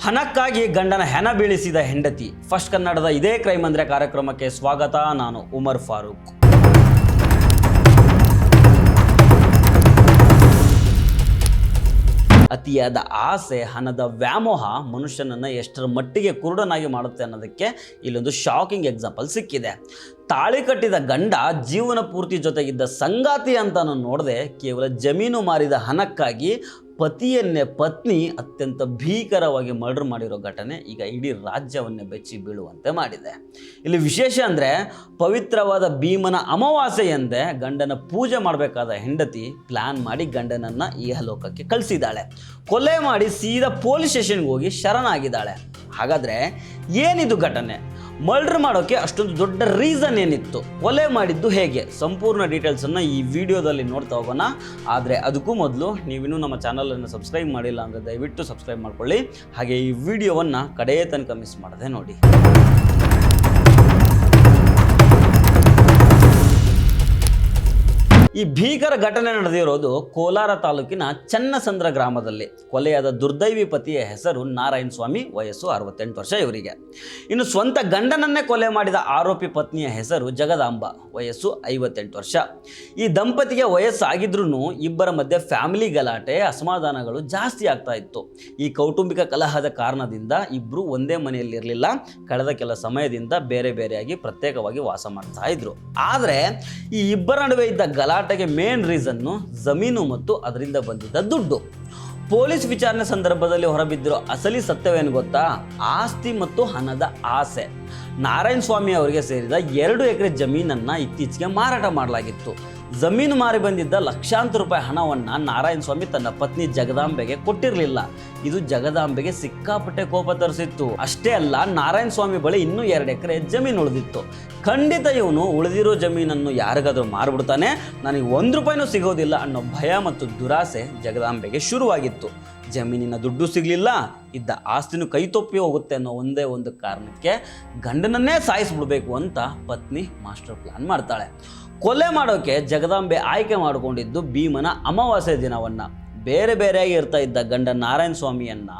ಹಣಕ್ಕಾಗಿ ಗಂಡನ ಹೆಣ ಬೀಳಿಸಿದ ಹೆಂಡತಿ. ಫಸ್ಟ್ ಕನ್ನಡದ ಇದೇ ಕ್ರೈಮ್ ಅಂದ್ರೆ ಕಾರ್ಯಕ್ರಮಕ್ಕೆ ಸ್ವಾಗತ. ನಾನು ಉಮರ್ ಫಾರೂಕ್. ಅತಿಯಾದ ಆಸೆ, ಹಣದ ವ್ಯಾಮೋಹ ಮನುಷ್ಯನನ್ನು ಎಷ್ಟರ ಮಟ್ಟಿಗೆ ಕುರುಡನಾಗಿ ಮಾಡುತ್ತೆ ಅನ್ನೋದಕ್ಕೆ ಇಲ್ಲೊಂದು ಶಾಕಿಂಗ್ ಎಕ್ಸಾಂಪಲ್ ಸಿಕ್ಕಿದೆ. ತಾಳಿ ಕಟ್ಟಿದ ಗಂಡ ಜೀವನ ಪೂರ್ತಿ ಜೊತೆಗಿದ್ದ ಸಂಗಾತಿ ಅಂತ ನೋಡದೆ ಕೇವಲ ಜಮೀನು ಮಾರಿದ ಹಣಕ್ಕಾಗಿ ಪತಿಯನ್ನೇ ಪತ್ನಿ ಅತ್ಯಂತ ಭೀಕರವಾಗಿ ಮರ್ಡರ್ ಮಾಡಿರೋ ಘಟನೆ ಈಗ ಇಡೀ ರಾಜ್ಯವನ್ನೇ ಬೆಚ್ಚಿ ಬೀಳುವಂತೆ ಮಾಡಿದೆ. ಇಲ್ಲಿ ವಿಶೇಷ ಅಂದರೆ, ಪವಿತ್ರವಾದ ಭೀಮನ ಅಮಾವಾಸ್ಯೆ ಎಂದೇ ಗಂಡನ ಪೂಜೆ ಮಾಡಬೇಕಾದ ಹೆಂಡತಿ ಪ್ಲ್ಯಾನ್ ಮಾಡಿ ಗಂಡನನ್ನು ಇಹಲೋಕಕ್ಕೆ ಕಳಿಸಿದ್ದಾಳೆ. ಕೊಲೆ ಮಾಡಿ ಸೀದಾ ಪೊಲೀಸ್ ಸ್ಟೇಷನ್ಗೆ ಹೋಗಿ ಶರಣಾಗಿದ್ದಾಳೆ. ಹಾಗಾದರೆ ಏನಿದು ಘಟನೆ? ಮರ್ಡರ್ ಮಾಡೋಕ್ಕೆ ಅಷ್ಟೊಂದು ದೊಡ್ಡ ರೀಸನ್ ಏನಿತ್ತು? ಕೊಲೆ ಮಾಡಿದ್ದು ಹೇಗೆ? ಸಂಪೂರ್ಣ ಡೀಟೇಲ್ಸನ್ನು ಈ ವಿಡಿಯೋದಲ್ಲಿ ನೋಡ್ತಾ ಹೋಗೋಣ. ಆದರೆ ಅದಕ್ಕೂ ಮೊದಲು ನೀವಿನ್ನೂ ನಮ್ಮ ಚಾನಲನ್ನು ಸಬ್ಸ್ಕ್ರೈಬ್ ಮಾಡಿಲ್ಲ ಅಂದರೆ ದಯವಿಟ್ಟು ಸಬ್ಸ್ಕ್ರೈಬ್ ಮಾಡ್ಕೊಳ್ಳಿ. ಹಾಗೆ ಈ ವಿಡಿಯೋವನ್ನು ಕಡೆಯ ತನಕ ಮಿಸ್ ಮಾಡದೆ ನೋಡಿ. ಈ ಭೀಕರ ಘಟನೆ ನಡೆದಿರೋದು ಕೋಲಾರ ತಾಲೂಕಿನ ಚನ್ನಸಂದ್ರ ಗ್ರಾಮದಲ್ಲಿ. ಕೊಲೆಯಾದ ದುರ್ದೈವಿ ಪತಿಯ ಹೆಸರು ನಾರಾಯಣ ಸ್ವಾಮಿ, ವಯಸ್ಸು 68 ವರ್ಷ ಇವರಿಗೆ. ಇನ್ನು ಸ್ವಂತ ಗಂಡನನ್ನೇ ಕೊಲೆ ಮಾಡಿದ ಆರೋಪಿ ಪತ್ನಿಯ ಹೆಸರು ಜಗದಾಂಬ, ವಯಸ್ಸು 58 ವರ್ಷ. ಈ ದಂಪತಿಗೆ ವಯಸ್ಸಾಗಿದ್ರೂ ಇಬ್ಬರ ಮಧ್ಯೆ ಫ್ಯಾಮಿಲಿ ಗಲಾಟೆ, ಅಸಮಾಧಾನಗಳು ಜಾಸ್ತಿ ಆಗ್ತಾ ಇತ್ತು. ಈ ಕೌಟುಂಬಿಕ ಕಲಹದ ಕಾರಣದಿಂದ ಇಬ್ಬರು ಒಂದೇ ಮನೆಯಲ್ಲಿರಲಿಲ್ಲ. ಕಳೆದ ಕೆಲ ಸಮಯದಿಂದ ಬೇರೆ ಬೇರೆಯಾಗಿ ಪ್ರತ್ಯೇಕವಾಗಿ ವಾಸ ಮಾಡ್ತಾ ಇದ್ರು. ಆದರೆ ಈ ಇಬ್ಬರ ನಡುವೆ ಇದ್ದ ಗಲಾಟೆಗೆ ಮೇನ್ ರೀಸನ್ನು ಜಮೀನು ಮತ್ತು ಅದರಿಂದ ಬಂದಿದ್ದ ದುಡ್ಡು. ಪೊಲೀಸ್ ವಿಚಾರಣೆ ಸಂದರ್ಭದಲ್ಲಿ ಹೊರಬಿದ್ದಿರೋ ಅಸಲಿ ಸತ್ಯವೇನು ಗೊತ್ತಾ? ಆಸ್ತಿ ಮತ್ತು ಹಣದ ಆಸೆ. ನಾರಾಯಣ ಸ್ವಾಮಿ ಅವರಿಗೆ ಸೇರಿದ 2 ಎಕರೆ ಜಮೀನನ್ನು ಇತ್ತೀಚೆಗೆ ಮಾರಾಟ ಮಾಡಲಾಗಿತ್ತು. ಜಮೀನು ಮಾರಿ ಬಂದಿದ್ದ ಲಕ್ಷಾಂತರ ರೂಪಾಯಿ ಹಣವನ್ನು ನಾರಾಯಣ ಸ್ವಾಮಿ ತನ್ನ ಪತ್ನಿ ಜಗದಾಂಬೆಗೆ ಕೊಟ್ಟಿರಲಿಲ್ಲ. ಇದು ಜಗದಾಂಬೆಗೆ ಸಿಕ್ಕಾಪಟ್ಟೆ ಕೋಪ ತರಿಸಿತ್ತು. ಅಷ್ಟೇ ಅಲ್ಲ, ನಾರಾಯಣ ಸ್ವಾಮಿ ಬಳಿ ಇನ್ನೂ 2 ಎಕರೆ ಜಮೀನು ಉಳಿದಿತ್ತು. ಖಂಡಿತ ಇವನು ಉಳಿದಿರೋ ಜಮೀನನ್ನು ಯಾರಿಗಾದ್ರೂ ಮಾರ್ಬಿಡ್ತಾನೆ, ನನಗೆ 1 ರೂಪಾಯಿನೂ ಸಿಗೋದಿಲ್ಲ ಅನ್ನೋ ಭಯ ಮತ್ತು ದುರಾಸೆ ಜಗದಾಂಬೆಗೆ ಶುರುವಾಗಿತ್ತು. ಜಮೀನಿನ ದುಡ್ಡು ಸಿಗಲಿಲ್ಲ, ಇದ್ದ ಆಸ್ತಿನೂ ಕೈ ತಪ್ಪಿ ಹೋಗುತ್ತೆ ಅನ್ನೋ ಒಂದೇ ಒಂದು ಕಾರಣಕ್ಕೆ ಗಂಡನನ್ನೇ ಸಾಯಿಸ್ಬಿಡ್ಬೇಕು ಅಂತ ಪತ್ನಿ ಮಾಸ್ಟರ್ ಪ್ಲಾನ್ ಮಾಡ್ತಾಳೆ. ಕೊಲೆ ಮಾಡೋಕೆ ಜಗದಾಂಬೆ ಆಯ್ಕೆ ಮಾಡಿಕೊಂಡಿದ್ದು ಭೀಮನ ಅಮಾವಾಸ್ಯೆ ದಿನವನ್ನು. ಬೇರೆ ಬೇರೆಯಾಗಿ ಇರ್ತಾ ಇದ್ದ ಗಂಡ ನಾರಾಯಣ ಸ್ವಾಮಿಯನ್ನ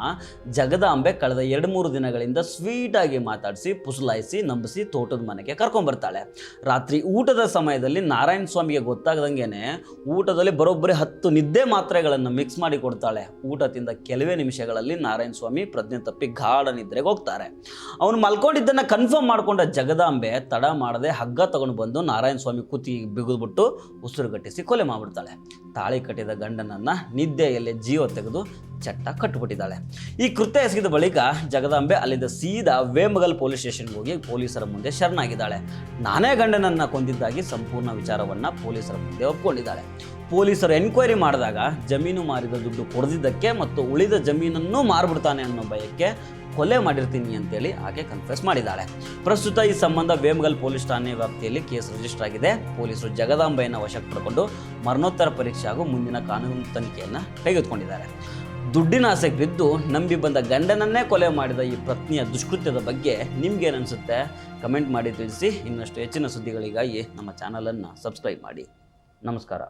ಜಗದಾಂಬೆ ಕಳೆದ 2-3 ದಿನಗಳಿಂದ ಸ್ವೀಟಾಗಿ ಮಾತಾಡಿಸಿ, ಪುಸಲಾಯಿಸಿ, ನಂಬಿಸಿ ತೋಟದ ಮನೆಗೆ ಕರ್ಕೊಂಡ್ಬರ್ತಾಳೆ. ರಾತ್ರಿ ಊಟದ ಸಮಯದಲ್ಲಿ ನಾರಾಯಣ ಸ್ವಾಮಿಗೆ ಗೊತ್ತಾಗದಂಗೆ ಊಟದಲ್ಲಿ ಬರೋಬ್ಬರಿ 10 ನಿದ್ದೆ ಮಾತ್ರೆಗಳನ್ನು ಮಿಕ್ಸ್ ಮಾಡಿ ಕೊಡ್ತಾಳೆ. ಊಟ ತಿಂದ ಕೆಲವೇ ನಿಮಿಷಗಳಲ್ಲಿ ನಾರಾಯಣ ಸ್ವಾಮಿ ಪ್ರಜ್ಞೆ ತಪ್ಪಿ ಗಾಢ ನಿದ್ರೆಗೆ ಹೋಗ್ತಾರೆ. ಅವನು ಮಲ್ಕೊಂಡಿದ್ದನ್ನು ಕನ್ಫರ್ಮ್ ಮಾಡಿಕೊಂಡ ಜಗದಾಂಬೆ ತಡ ಮಾಡದೆ ಹಗ್ಗ ತಗೊಂಡು ಬಂದು ನಾರಾಯಣ ಸ್ವಾಮಿ ಕುತ್ತಿಗೆ ಬಿಗಿದ್ಬಿಟ್ಟು ಉಸಿರುಗಟ್ಟಿಸಿ ಕೊಲೆ ಮಾಡಿಬಿಡ್ತಾಳೆ. ತಾಳಿ ಕಟ್ಟಿದ ಗಂಡನನ್ನು ನಿದ್ದೆಯಲ್ಲೇ ಜೀವ ತೆಗೆದು ಚಟ್ಟ ಕಟ್ಟಿಬಿಟ್ಟಿದ್ದಾಳೆ. ಈ ಕೃತ್ಯ ಎಸಗಿದ ಬಳಿಕ ಜಗದಾಂಬೆ ಅಲ್ಲಿಂದ ಸೀದಾ ವೇಮಗಲ್ ಪೊಲೀಸ್ ಸ್ಟೇಷನ್ಗೆ ಹೋಗಿ ಪೊಲೀಸರ ಮುಂದೆ ಶರಣಾಗಿದ್ದಾಳೆ. ನಾನೇ ಗಂಡನನ್ನು ಕೊಂದಿದ್ದಾಗಿ ಸಂಪೂರ್ಣ ವಿಚಾರವನ್ನು ಪೊಲೀಸರ ಮುಂದೆ ಒಪ್ಕೊಂಡಿದ್ದಾಳೆ. ಪೊಲೀಸರು ಎನ್ಕ್ವೈರಿ ಮಾಡಿದಾಗ ಜಮೀನು ಮಾರಿದ ದುಡ್ಡು ಕೊಡದಿದ್ದಕ್ಕೆ ಮತ್ತು ಉಳಿದ ಜಮೀನನ್ನು ಮಾರ್ಬಿಡ್ತಾನೆ ಅನ್ನೋ ಭಯಕ್ಕೆ ಕೊಲೆ ಮಾಡಿರ್ತೀನಿ ಅಂತೇಳಿ ಆಕೆ ಕನ್ಫೆಸ್ ಮಾಡಿದ್ದಾಳೆ. ಪ್ರಸ್ತುತ ಈ ಸಂಬಂಧ ವೇಮಗಲ್ ಪೊಲೀಸ್ ಠಾಣೆ ವ್ಯಾಪ್ತಿಯಲ್ಲಿ ಕೇಸ್ ರಿಜಿಸ್ಟರ್ ಆಗಿದೆ. ಪೊಲೀಸರು ಜಗದಾಂಬೆಯನ್ನು ವಶಕ್ಕೆ ಪಡ್ಕೊಂಡು ಮರಣೋತ್ತರ ಪರೀಕ್ಷೆ ಹಾಗೂ ಮುಂದಿನ ಕಾನೂನು ತನಿಖೆಯನ್ನು ಕೈಗೆತ್ತಿಕೊಂಡಿದ್ದಾರೆ. ದುಡ್ಡಿನ ಆಸೆಗೆ ಬಿದ್ದು ನಂಬಿ ಬಂದ ಗಂಡನನ್ನೇ ಕೊಲೆ ಮಾಡಿದ ಈ ಪತ್ನಿಯ ದುಷ್ಕೃತ್ಯದ ಬಗ್ಗೆ ನಿಮ್ಗೇನನ್ಸುತ್ತೆ? ಕಮೆಂಟ್ ಮಾಡಿ ತಿಳಿಸಿ. ಇನ್ನಷ್ಟು ಹೆಚ್ಚಿನ ಸುದ್ದಿಗಳಿಗಾಗಿ ನಮ್ಮ ಚಾನಲನ್ನು ಸಬ್ಸ್ಕ್ರೈಬ್ ಮಾಡಿ. ನಮಸ್ಕಾರ.